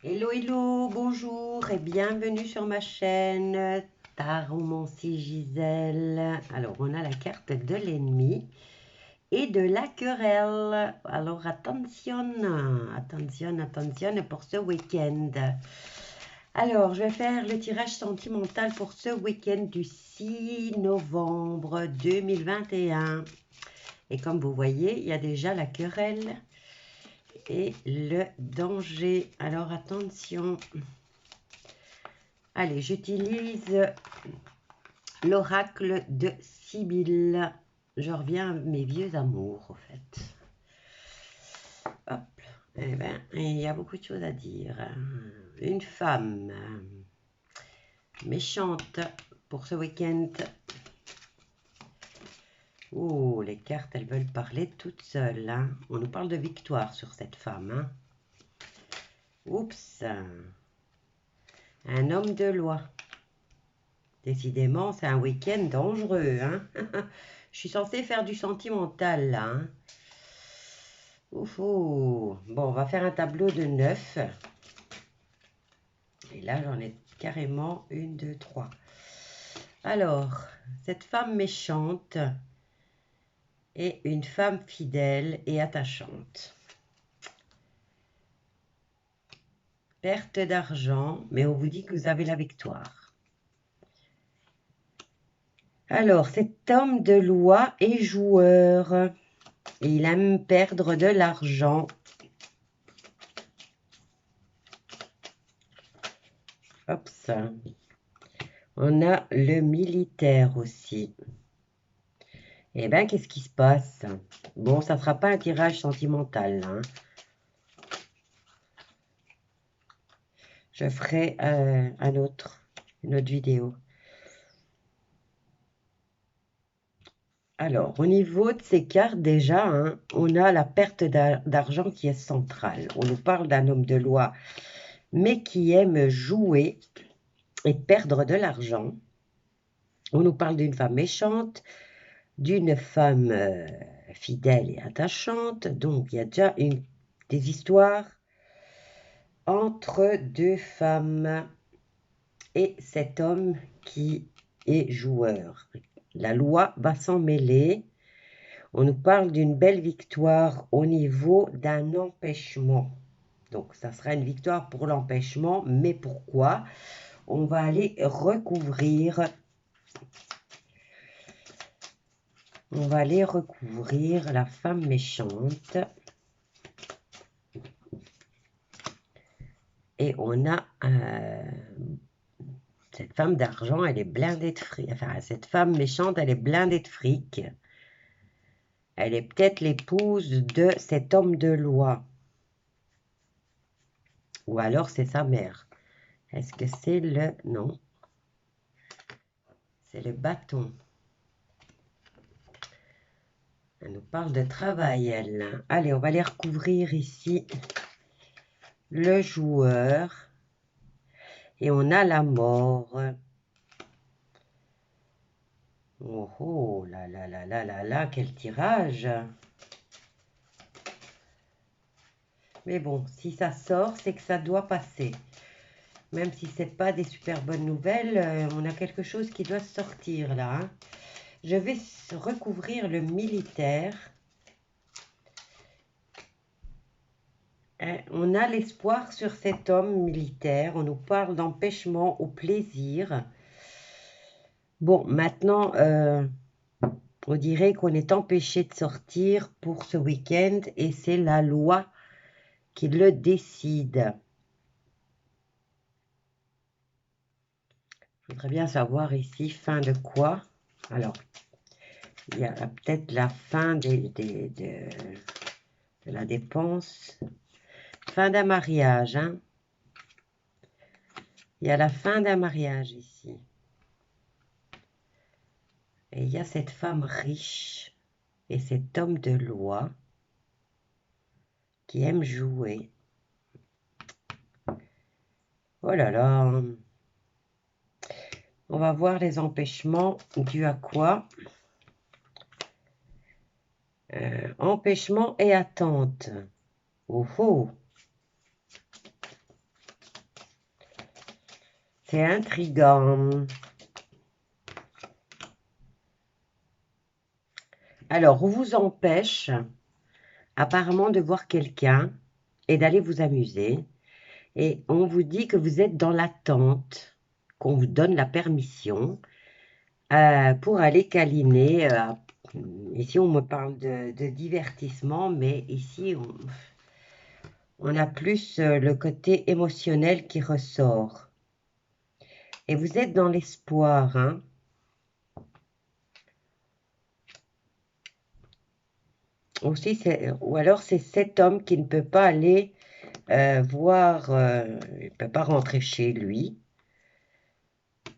Hello, hello, bonjour et bienvenue sur ma chaîne Taromancie Gisèle. Alors, on a la carte de l'ennemi et de la querelle. Alors, attention, attention, attention pour ce week-end. Alors, je vais faire le tirage sentimental pour ce week-end du 6 novembre 2021. Et comme vous voyez, il y a déjà la querelle et le danger. Alors, attention. Allez, j'utilise l'oracle de Sibylle. Je reviens à mes vieux amours, en fait. Hop. Eh bien, il y a beaucoup de choses à dire. Une femme méchante pour ce week-end. Oh, les cartes, elles veulent parler toutes seules. Hein. On nous parle de victoire sur cette femme. Hein. Oups. Un homme de loi. Décidément, c'est un week-end dangereux. Hein. Je suis censée faire du sentimental, là. Hein. Ouf, oh. Bon, on va faire un tableau de 9. Et là, j'en ai carrément 1, 2, 3. Alors, cette femme méchante est une femme fidèle et attachante. Perte d'argent, mais on vous dit que vous avez la victoire. Alors, cet homme de loi est joueur. Il aime perdre de l'argent. Hop, ça. On a le militaire aussi. Eh bien, qu'est-ce qui se passe? Bon, ça ne sera pas un tirage sentimental, hein. Je ferai une autre vidéo. Alors, au niveau de ces cartes, déjà, hein, on a la perte d'argent qui est centrale. On nous parle d'un homme de loi, mais qui aime jouer et perdre de l'argent. On nous parle d'une femme méchante, d'une femme fidèle et attachante. Donc, il y a déjà des histoires entre deux femmes et cet homme qui est joueur. La loi va s'en mêler. On nous parle d'une belle victoire au niveau d'un empêchement. Donc, ça sera une victoire pour l'empêchement. Mais pourquoi? On va aller recouvrir. On va aller recouvrir la femme méchante. Et on a cette femme d'argent, elle est blindée de fric. Enfin, cette femme méchante, elle est blindée de fric. Elle est peut-être l'épouse de cet homme de loi. Ou alors c'est sa mère. Est-ce que c'est le... Non. C'est le bâton. Elle nous parle de travail, elle. Allez, on va aller recouvrir ici le joueur. Et on a la mort. Oh, oh, là, là, là, là, là, là, quel tirage! Mais bon, si ça sort, c'est que ça doit passer. Même si ce n'est pas des super bonnes nouvelles, on a quelque chose qui doit sortir là. Hein. Je vais recouvrir le militaire. On a l'espoir sur cet homme militaire. On nous parle d'empêchement au plaisir. Bon, maintenant, on dirait qu'on est empêché de sortir pour ce week-end et c'est la loi qui le décide. Je voudrais bien savoir ici, fin de quoi? Alors, il y a peut-être la fin de la dépense. Fin d'un mariage, hein? Il y a la fin d'un mariage ici. Et il y a cette femme riche et cet homme de loi qui aime jouer. Oh là là! On va voir les empêchements dus à quoi? Empêchement et attente. Oh oh! C'est intriguant. Alors, on vous empêche apparemment de voir quelqu'un et d'aller vous amuser. Et on vous dit que vous êtes dans l'attente, qu'on vous donne la permission pour aller câliner. Ici, on me parle de divertissement, mais ici, on a plus le côté émotionnel qui ressort. Et vous êtes dans l'espoir, hein. Aussi, ou alors c'est cet homme qui ne peut pas aller voir, il ne peut pas rentrer chez lui.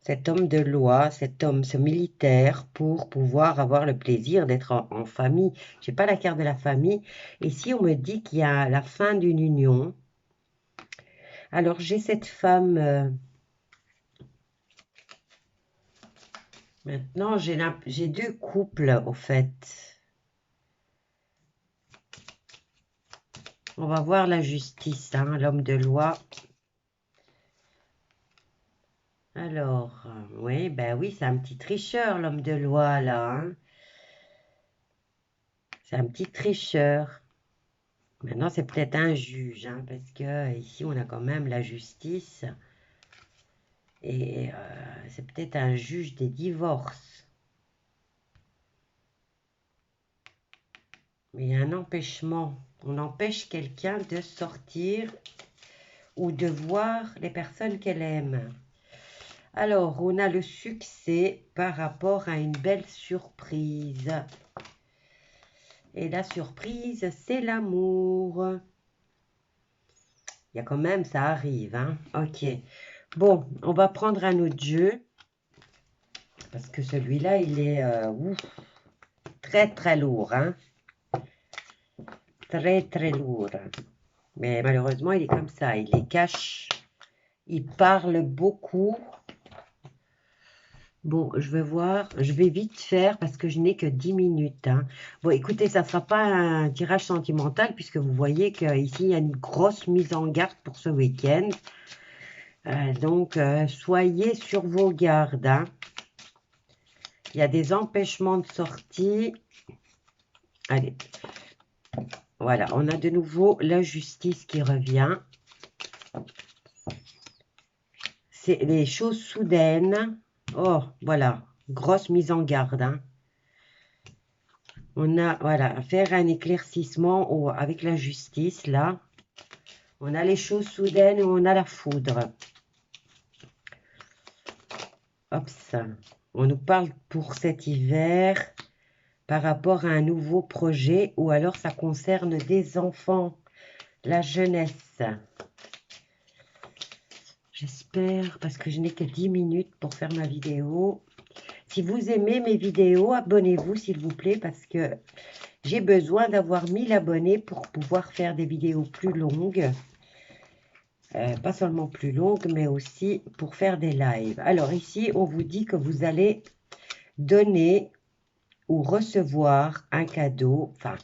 Cet homme de loi, cet homme, ce militaire, pour pouvoir avoir le plaisir d'être en famille. Je n'ai pas la carte de la famille. Ici, on me dit qu'il y a la fin d'une union. Alors, j'ai cette femme... maintenant, j'ai deux couples, au fait. On va voir la justice, hein, l'homme de loi. Alors, oui, ben oui, c'est un petit tricheur, l'homme de loi, là. Hein. C'est un petit tricheur. Maintenant, c'est peut-être un juge, hein, parce que ici, on a quand même la justice. Et c'est peut-être un juge des divorces. Mais il y a un empêchement. On empêche quelqu'un de sortir ou de voir les personnes qu'elle aime. Alors, on a le succès par rapport à une belle surprise. Et la surprise, c'est l'amour. Il y a quand même, ça arrive, hein. Ok. Bon, on va prendre un autre jeu. Parce que celui-là, il est très, très lourd, hein. Très, très lourd. Mais malheureusement, il est comme ça. Il les cache. Il parle beaucoup. Bon, je vais voir. Je vais vite faire parce que je n'ai que 10 minutes. Hein. Bon, écoutez, ça ne sera pas un tirage sentimental puisque vous voyez qu'ici, il y a une grosse mise en garde pour ce week-end. Donc, soyez sur vos gardes. Hein. Il y a des empêchements de sortie. Allez. Voilà, on a de nouveau la justice qui revient. C'est les choses soudaines. Oh, voilà, grosse mise en garde. Hein. On a, voilà, faire un éclaircissement avec la justice, là. On a les choses soudaines et on a la foudre. Hop, ça. On nous parle pour cet hiver par rapport à un nouveau projet ou alors ça concerne des enfants, la jeunesse. J'espère, parce que je n'ai que 10 minutes pour faire ma vidéo. Si vous aimez mes vidéos, abonnez-vous s'il vous plaît, parce que j'ai besoin d'avoir 1000 abonnés pour pouvoir faire des vidéos plus longues. Pas seulement plus longues, mais aussi pour faire des lives. Alors ici, on vous dit que vous allez donner ou recevoir un cadeau. Enfin,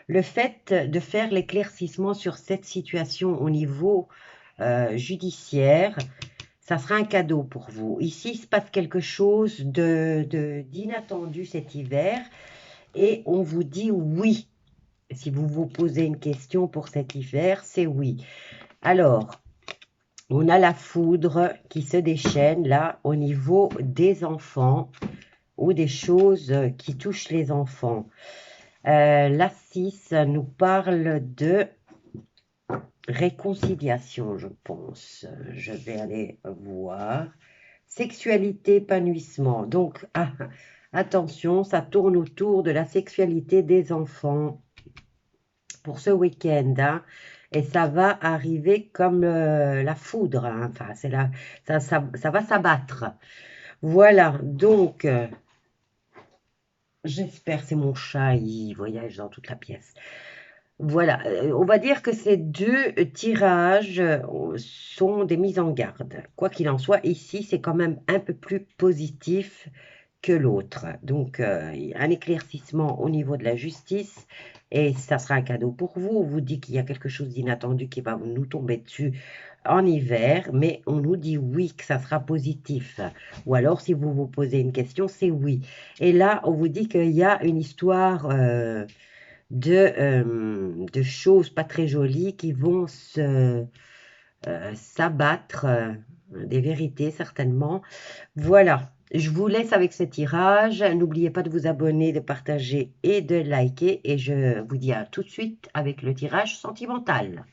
le fait de faire l'éclaircissement sur cette situation au niveau judiciaire, ça sera un cadeau pour vous. Ici, il se passe quelque chose d'inattendu cet hiver et on vous dit oui. Si vous vous posez une question pour cet hiver, c'est oui. Alors, on a la foudre qui se déchaîne là au niveau des enfants ou des choses qui touchent les enfants. La 6 nous parle de réconciliation, je pense. Je vais aller voir. Sexualité, épanouissement. Donc, attention, ça tourne autour de la sexualité des enfants pour ce week-end. Hein, et ça va arriver comme la foudre. Hein, enfin, ça va s'abattre. Voilà, donc, j'espère, c'est mon chat, il voyage dans toute la pièce. Voilà, on va dire que ces deux tirages sont des mises en garde. Quoi qu'il en soit, ici, c'est quand même un peu plus positif que l'autre. Donc, un éclaircissement au niveau de la justice, et ça sera un cadeau pour vous. On vous dit qu'il y a quelque chose d'inattendu qui va nous tomber dessus en hiver, mais on nous dit oui, que ça sera positif. Ou alors, si vous vous posez une question, c'est oui. Et là, on vous dit qu'il y a une histoire de choses pas très jolies qui vont s'abattre, des vérités certainement. Voilà, je vous laisse avec ce tirage. N'oubliez pas de vous abonner, de partager et de liker. Et je vous dis à tout de suite avec le tirage sentimental.